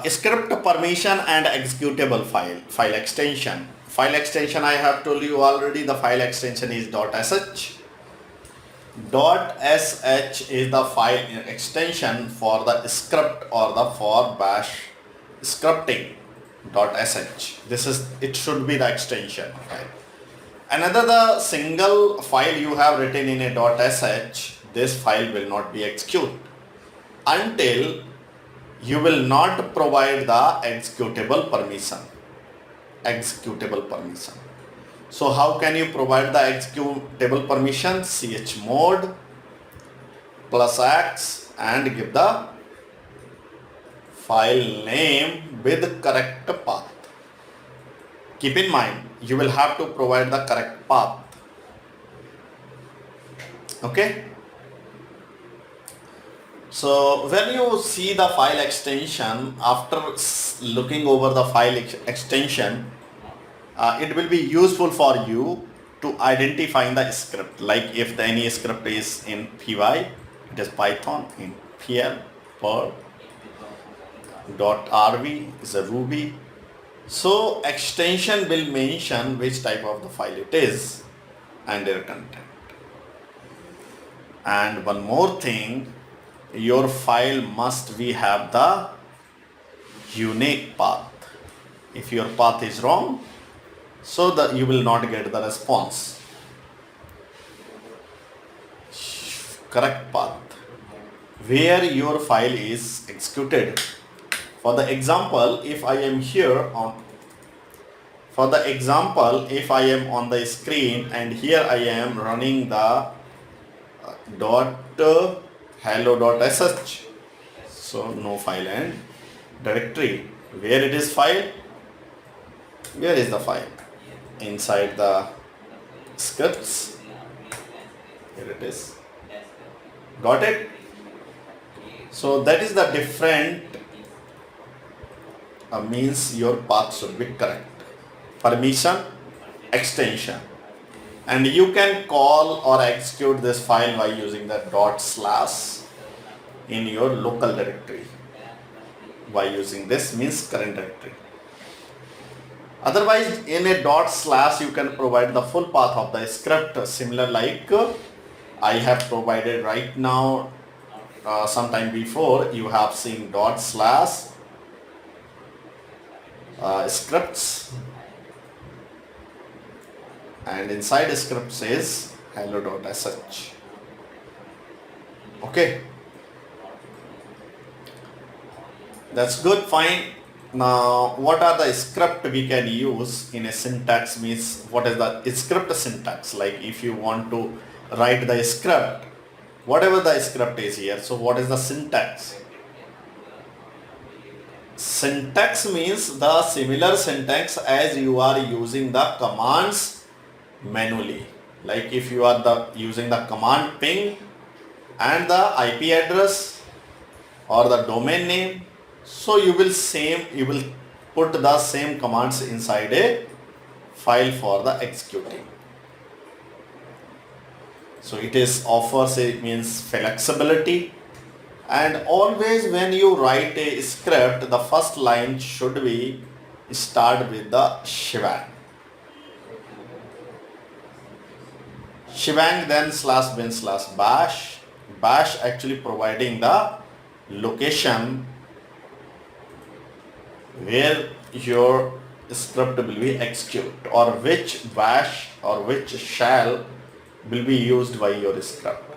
Script permission and executable file extension. File extension, I have told you already, the file extension is .sh. .sh is the file extension for the script or the for bash scripting. .sh. It should be the extension file. Another the single file you have written in a .sh, this file will not be executed until you will not provide the executable permission. So how can you provide the executable permission? chmod +x and give the file name with correct path. Keep in mind, you will have to provide the correct path. Okay. So when you see the file extension, after looking over the file extension, it will be useful for you to identify the script. Like if any script is in py, it is Python, in pl, Perl, .rv is a Ruby. So extension will mention which type of the file it is and their content. And one more thing, your file must have the unique path. If your path is wrong, so that you will not get the response. Correct path where your file is executed. For the example, if I am on the screen and here I am running the hello.sh, so no file and directory. Where it is file? Where is the file? Inside the scripts. Here it is. Got it? So that is the different means your path should be correct. Permission, extension. And you can call or execute this file by using the / in your local directory. By using this means current directory. Otherwise, in a / you can provide the full path of the script, similar like I have provided right now. Sometime before you have seen / scripts, and inside scripts is hello.sh. Okay, that's good, fine. Now what are the script we can use in a syntax? Means what is the script syntax? Like if you want to write the script, whatever the script is here, so what is the syntax? Syntax means the similar syntax as you are using the commands manually. Like if you are using the command ping and the IP address or the domain name, so you will put the same commands inside a file for the executing. So it means flexibility. And always when you write a script, the first line should be start with the shebang. Shebang, then /bin/bash. Bash actually providing the location where your script will be executed, or which bash or which shell will be used by your script.